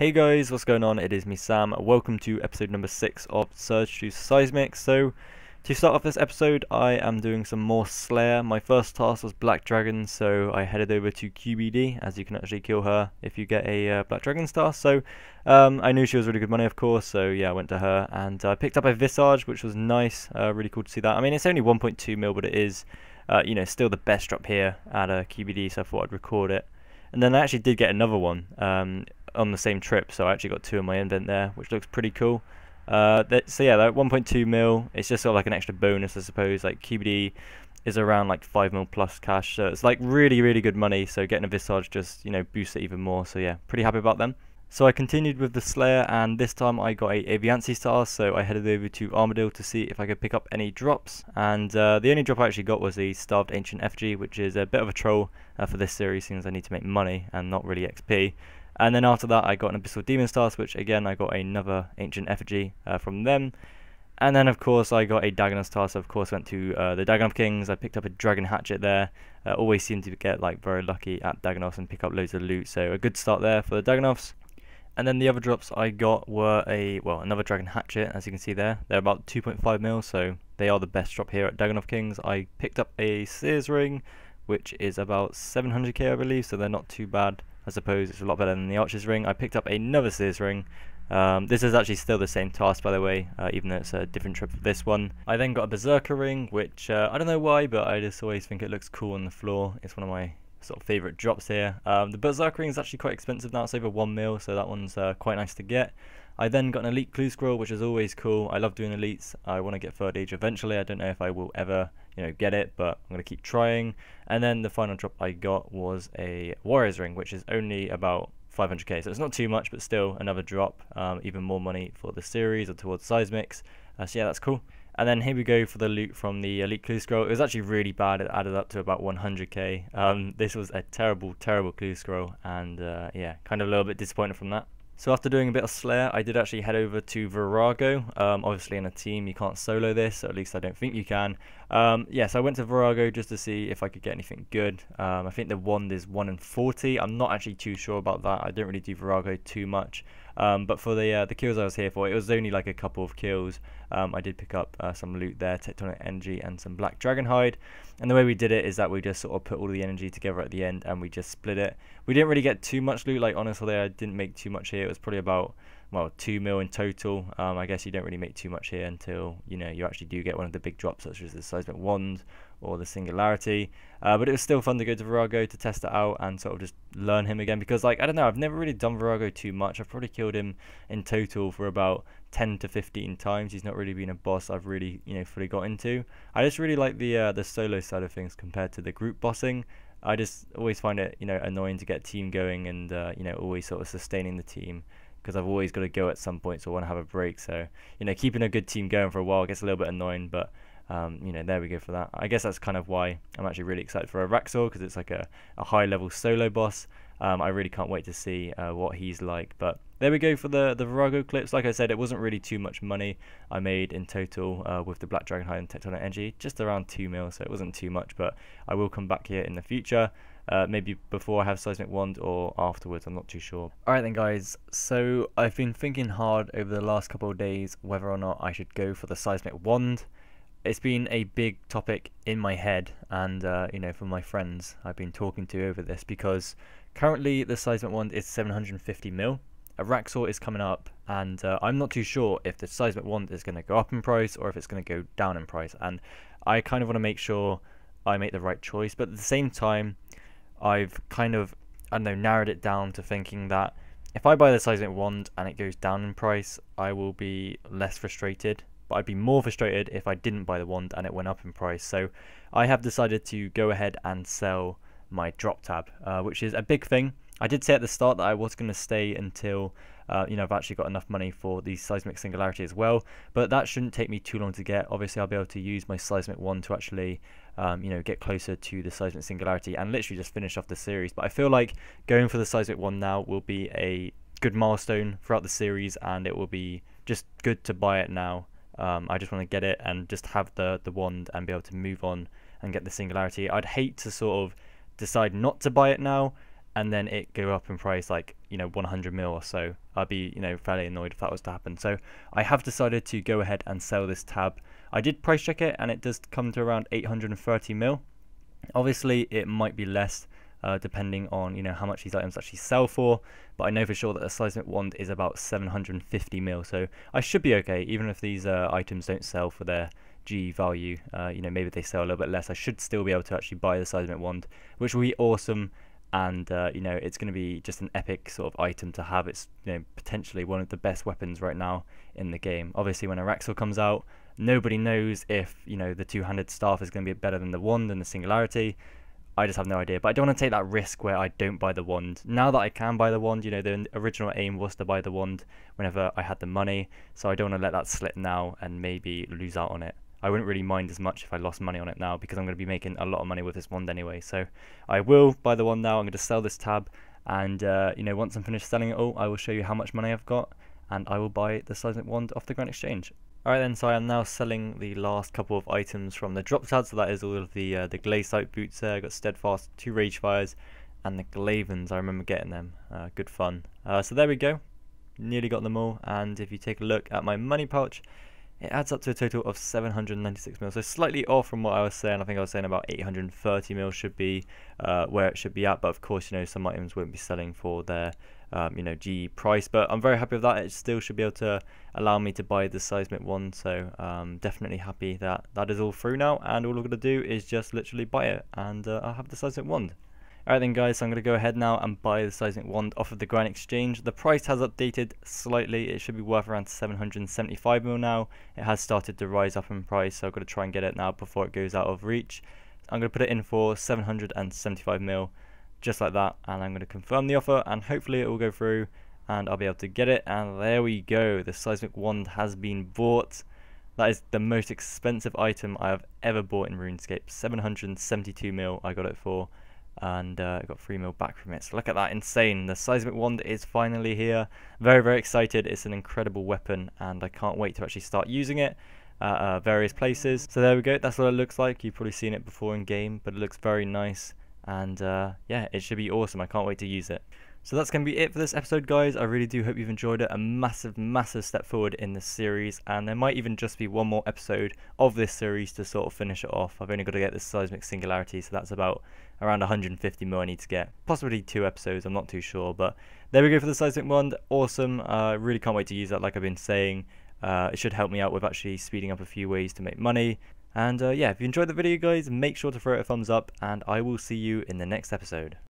Hey guys, what's going on? It is me Sam. Welcome to episode number 6 of Surge to Seismics. So, to start off this episode, I am doing some more Slayer. My first task was Black Dragon, so I headed over to QBD, as you can actually kill her if you get a Black Dragon star. So, I knew she was really good money, of course, so yeah, I went to her. And I picked up a Visage, which was nice. Really cool to see that. I mean, it's only 1.2 mil, but it is, still the best drop here at QBD, so I thought I'd record it. And then I actually did get another one on the same trip, so I actually got 2 in my invent there, which looks pretty cool. So yeah, that 1.2 mil, it's just sort of like an extra bonus, I suppose. Like QBD is around like 5 mil plus cash, so it's like really good money. So getting a Visage just boosts it even more. So yeah, pretty happy about them. So I continued with the Slayer, and this time I got a Aviancy star, so I headed over to Armadillo to see if I could pick up any drops, and the only drop I actually got was the Starved Ancient Effigy, which is a bit of a troll for this series, since I need to make money and not really XP. And then after that I got an Abyssal Demon Stars, which again I got another Ancient Effigy from them. And then of course I got a Dagon star, so of course went to the Dagon Kings. I picked up a Dragon Hatchet there. Always seem to get like very lucky at Dagonoffs and pick up loads of loot, so a good start there for the Dagonoffs. And then the other drops I got were another Dragon Hatchet, as you can see there. They're about 2.5 mil, so they are the best drop here at Dagonoff Kings. I picked up a Sears Ring, which is about 700k I believe, so they're not too bad. I suppose it's a lot better than the Archer's Ring. I picked up another Sears Ring. This is actually still the same task, by the way, even though it's a different trip for this one. I then got a Berserker Ring, which I don't know why, but I just always think it looks cool on the floor. It's one of my sort of favourite drops here. The Berserker Ring is actually quite expensive now. It's over 1 mil, so that one's quite nice to get. I then got an Elite Clue Scroll, which is always cool. I love doing elites. I want to get 3rd Age eventually. I don't know if I will ever get it, but I'm going to keep trying. And then the final drop I got was a Warrior's Ring, which is only about 500k, so it's not too much, but still another drop. Even more money for the series or towards Seismics. So yeah, that's cool. And then here we go for the loot from the Elite Clue Scroll. It was actually really bad. It added up to about 100k. This was a terrible Clue Scroll, and yeah, kind of a little bit disappointed from that. So after doing a bit of Slayer, I did actually head over to Verago. Obviously in a team you can't solo this, or at least I don't think you can. Yes, I went to Verago just to see if I could get anything good. I think the wand is 1 in 40. I'm not actually too sure about that. I don't really do Verago too much. But for the kills I was here for, it was only like a couple of kills. I did pick up some loot there, Tectonic Energy and some Black Dragon Hide. And the way we did it is that we just sort of put all the energy together at the end and we just split it. We didn't really get too much loot, like honestly I didn't make too much here. It was probably about, well, 2 mil in total. I guess you don't really make too much here until you actually do get one of the big drops, such as the Seismic Wand or the Singularity. But it was still fun to go to Verago to test it out and sort of just learn him again, because like I don't know, I've never really done Verago too much. I've probably killed him in total for about 10 to 15 times. He's not really been a boss I've really fully got into. I just really like the solo side of things compared to the group bossing. I just always find it annoying to get team going and always sort of sustaining the team, because I've always got to go at some point, so I want to have a break. So keeping a good team going for a while gets a little bit annoying, but there we go for that. I guess that's kind of why I'm actually really excited for a Raxor, because it's like a high level solo boss. I really can't wait to see what he's like. But there we go for the Verago clips. Like I said, it wasn't really too much money I made in total with the Black Dragon Hide and Tectonic Energy, just around 2 mil, so it wasn't too much, but I will come back here in the future. Maybe before I have Seismic Wand or afterwards, I'm not too sure. Alright then guys, so I've been thinking hard over the last couple of days whether or not I should go for the Seismic Wand. It's been a big topic in my head, and for my friends I've been talking to over this, because currently the Seismic Wand is 750 mil. A Raxor is coming up, and I'm not too sure if the Seismic Wand is going to go up in price or if it's going to go down in price, and I kind of want to make sure I make the right choice. But at the same time, I've kind of, I don't know, narrowed it down to thinking that if I buy the Seismic Wand and it goes down in price, I will be less frustrated. But I'd be more frustrated if I didn't buy the wand and it went up in price. So I have decided to go ahead and sell my drop tab, which is a big thing. I did say at the start that I was going to stay until I've actually got enough money for the Seismic Singularity as well, but that shouldn't take me too long to get. Obviously I'll be able to use my Seismic Wand to actually get closer to the Seismic Singularity and literally just finish off the series. But I feel like going for the Seismic Wand now will be a good milestone throughout the series, and it will be just good to buy it now. I just want to get it and just have the wand and be able to move on and get the Singularity. I'd hate to sort of decide not to buy it now and then it go up in price like 100 mil or so. I'd be fairly annoyed if that was to happen. So I have decided to go ahead and sell this tab. I did price check it and it does come to around 830 mil. Obviously it might be less depending on how much these items actually sell for, but I know for sure that the Seismic Wand is about 750 mil, so I should be okay even if these items don't sell for their G value. Maybe they sell a little bit less. I should still be able to actually buy the Seismic Wand, which will be awesome. And it's going to be just an epic sort of item to have. It's potentially one of the best weapons right now in the game. Obviously when Araxel comes out, nobody knows if the two-handed staff is going to be better than the wand and the Singularity. I just have no idea, but I don't want to take that risk where I don't buy the wand. Now that I can buy the wand, the original aim was to buy the wand whenever I had the money, so I don't want to let that slip now and maybe lose out on it. I wouldn't really mind as much if I lost money on it now, because I'm going to be making a lot of money with this wand anyway. So I will buy the wand now. I'm going to sell this tab, and once I'm finished selling it all, I will show you how much money I've got, and I will buy the Seismic Wand off the Grand Exchange. Alright then, so I am now selling the last couple of items from the drop tab. So that is all of the Glaciite boots there. I got Steadfast, 2 Rage Fires, and the Glavens. I remember getting them. Good fun. So there we go. Nearly got them all. And if you take a look at my money pouch, it adds up to a total of 796 mil. So slightly off from what I was saying. I think I was saying about 830 mil should be where it should be at. But of course, some items won't be selling for their G price, but I'm very happy with that. It still should be able to allow me to buy the Seismic Wand, so definitely happy that that is all through now, and all I'm going to do is just literally buy it, and I'll have the Seismic Wand. Alright then guys, so I'm going to go ahead now and buy the Seismic Wand off of the Grand Exchange. The price has updated slightly. It should be worth around 775 mil now. It has started to rise up in price, so I've got to try and get it now before it goes out of reach. I'm going to put it in for 775 mil. Just like that, and I'm going to confirm the offer, and hopefully it will go through and I'll be able to get it. And there we go, the Seismic Wand has been bought. That is the most expensive item I have ever bought in RuneScape. 772 mil I got it for, and I got 3 mil back from it. So look at that, insane. The Seismic Wand is finally here. Very, very excited. It's an incredible weapon, and I can't wait to actually start using it at various places. So there we go, that's what it looks like. You've probably seen it before in game, but it looks very nice. And yeah, it should be awesome. I can't wait to use it. So that's going to be it for this episode, guys. I really do hope you've enjoyed it. A massive step forward in this series, and there might even just be one more episode of this series to sort of finish it off. I've only got to get this Seismic Singularity, so that's about around 150 mil I need to get. Possibly 2 episodes, I'm not too sure, but there we go for the Seismic Wand. Awesome. I really can't wait to use that, like I've been saying. It should help me out with actually speeding up a few ways to make money. And yeah, if you enjoyed the video, guys, make sure to throw it a thumbs up, and I will see you in the next episode.